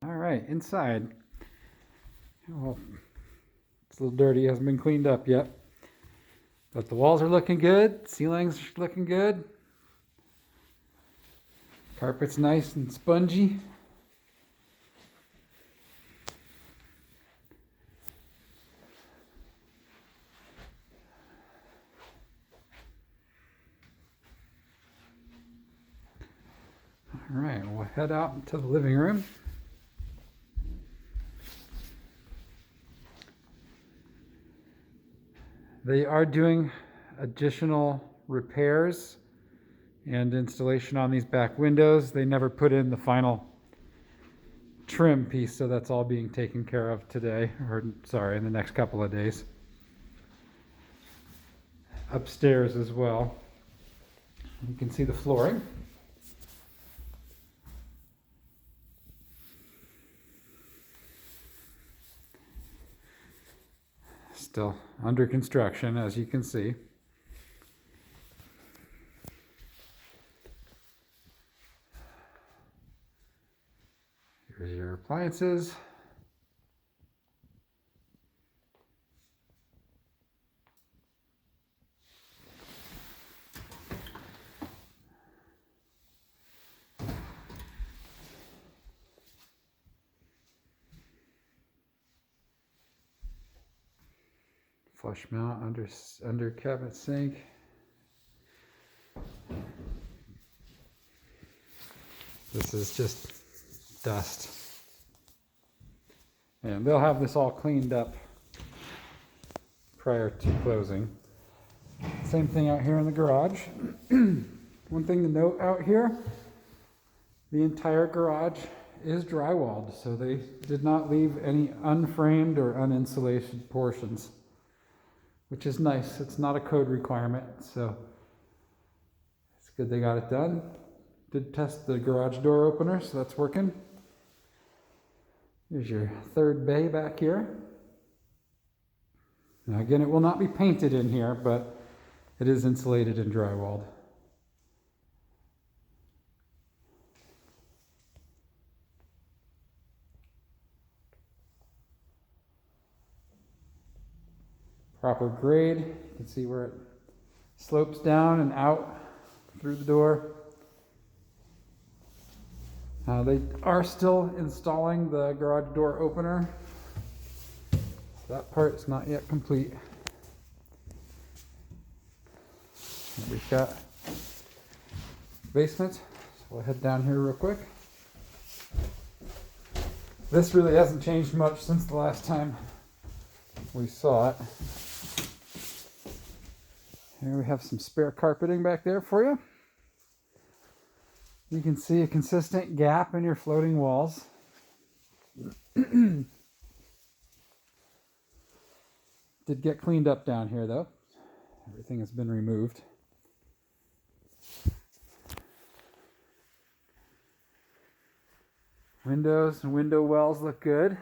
All right, inside. Well, it's a little dirty, hasn't been cleaned up yet. But the walls are looking good, ceiling's looking good. Carpet's nice and spongy. All right, we'll head out into the living room. They are doing additional repairs and installation on these back windows. They never put in the final trim piece, so that's all being taken care of today, or sorry, in the next couple of days. Upstairs as well, you can see the flooring. Still under construction, as you can see. Here's your appliances. Flush mount under cabinet sink. This is just dust. And they'll have this all cleaned up prior to closing. Same thing out here in the garage. One thing to note out here, the entire garage is drywalled, so they did not leave any unframed or uninsulated portions, which is nice. It's not a code requirement, so it's good they got it done. Did test the garage door opener, so that's working. Here's your third bay back here. Now again, it will not be painted in here, but it is insulated and drywalled. Proper grade. You can see where it slopes down and out through the door. They are still installing the garage door opener. So that part is not yet complete. We've got basement. So we'll head down here real quick. This really hasn't changed much since the last time we saw it. Here we have some spare carpeting back there for you. You can see a consistent gap in your floating walls. Did get cleaned up down here though. Everything has been removed. Windows and window wells look good.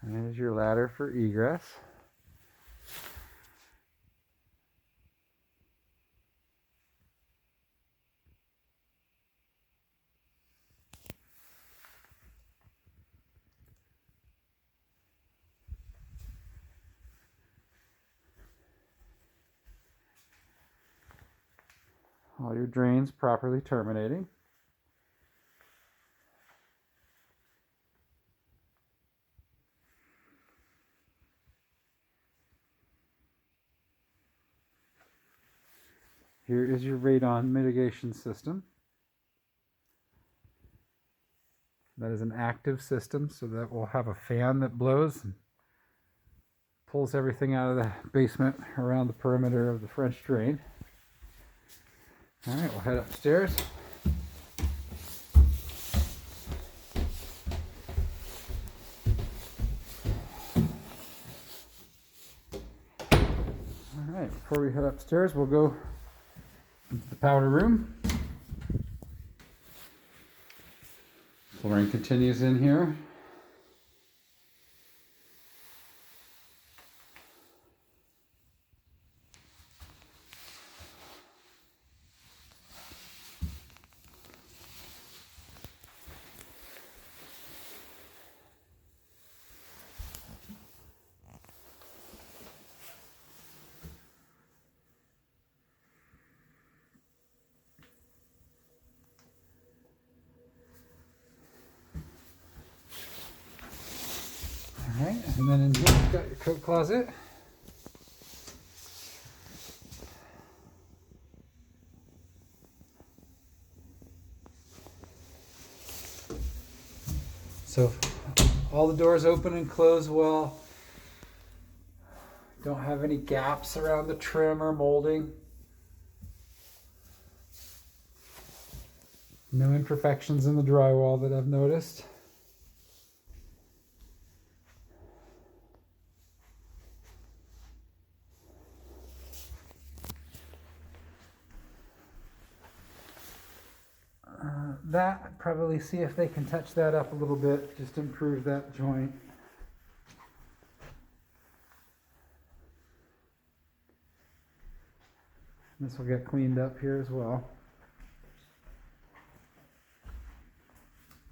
And there's your ladder for egress. All your drains properly terminating. Here is your radon mitigation system. That is an active system, so that will have a fan that blows and pulls everything out of the basement around the perimeter of the French drain. All right, we'll head upstairs. All right, before we head upstairs, we'll go into the powder room. Flooring continues in here. All right, and then in here you've got your coat closet. So all the doors open and close well. Don't have any gaps around the trim or molding. No imperfections in the drywall that I've noticed. That, probably see if they can touch that up a little bit, just improve that joint. This will get cleaned up here as well.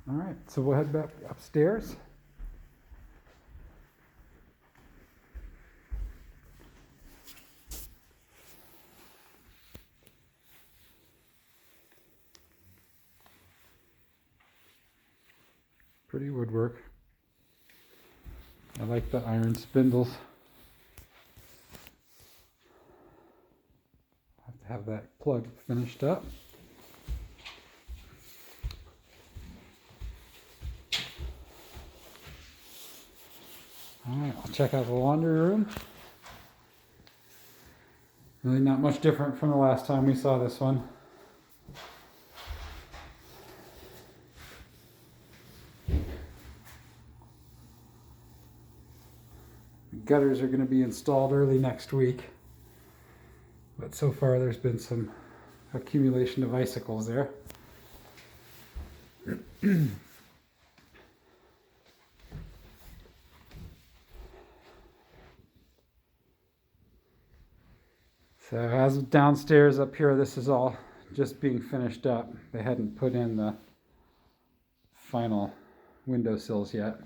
All right, so we'll head back upstairs. Pretty woodwork. I like the iron spindles. Have to have that plug finished up. All right, I'll check out the laundry room. Really not much different from the last time we saw this one. Gutters are going to be installed early next week, but so far there's been some accumulation of icicles there. So as downstairs up here, this is all just being finished up. They hadn't put in the final windowsills yet.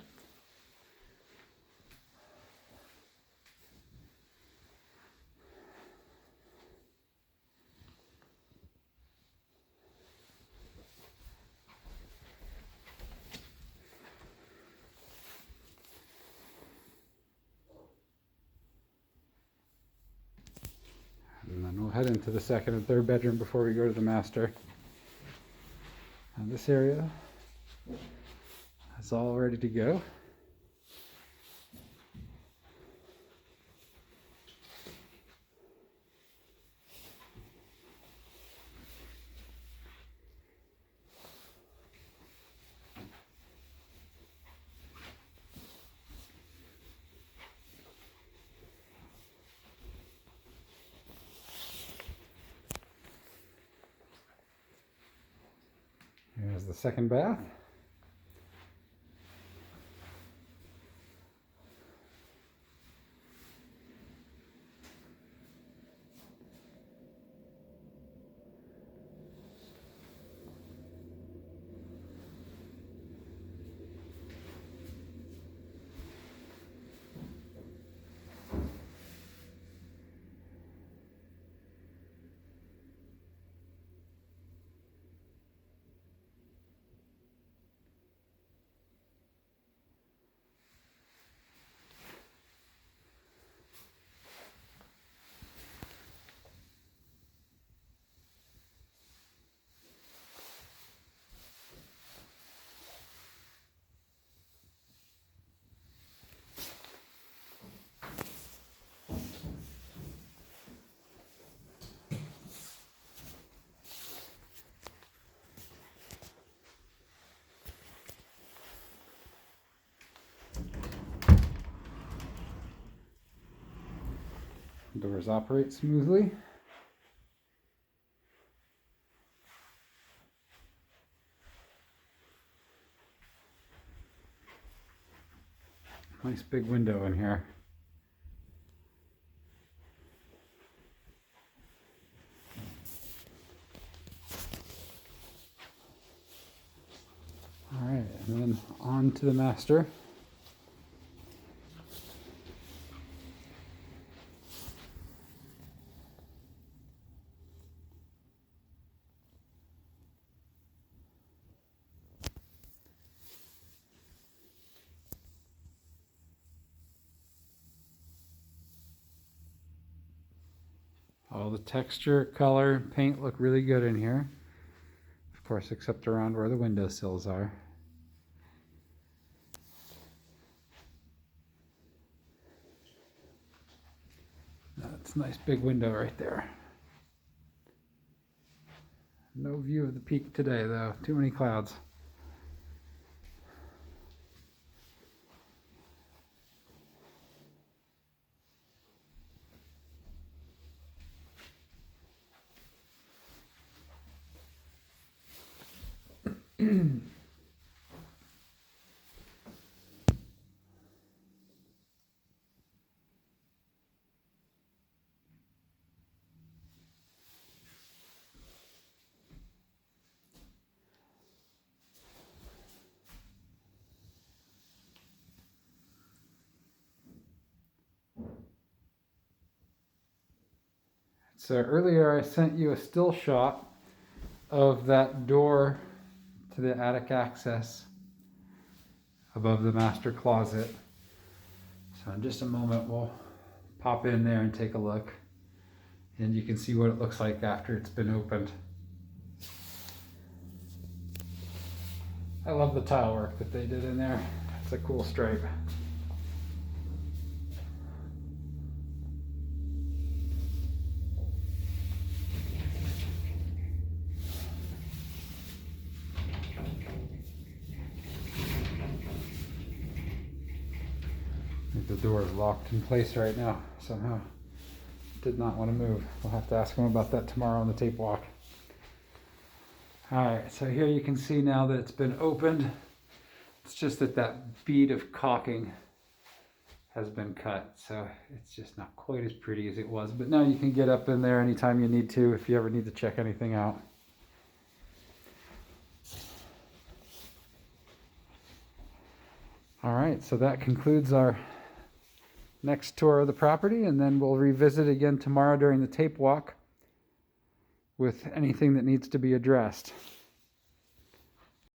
And then we'll head into the second and third bedroom before we go to the master. And this area is all ready to go. Here's the second bath. Doors operate smoothly. Nice big window in here. All right, and then on to the master. All the texture, color, paint look really good in here. Of course, except around where the windowsills are. That's a nice big window right there. No view of the peak today though, too many clouds. So earlier I sent you a still shot of that door to the attic access above the master closet. So in just a moment we'll pop in there and take a look, and you can see what it looks like after it's been opened. I love the tile work that they did in there. It's a cool stripe. I think the door is locked in place right now somehow. Did not want to move. We'll have to ask him about that tomorrow on the tape walk. Alright, so here you can see now that it's been opened. It's just that that bead of caulking has been cut, so it's just not quite as pretty as it was. But now you can get up in there anytime you need to if you ever need to check anything out. Alright, so that concludes our next tour of the property, and then we'll revisit again tomorrow during the tape walk with anything that needs to be addressed.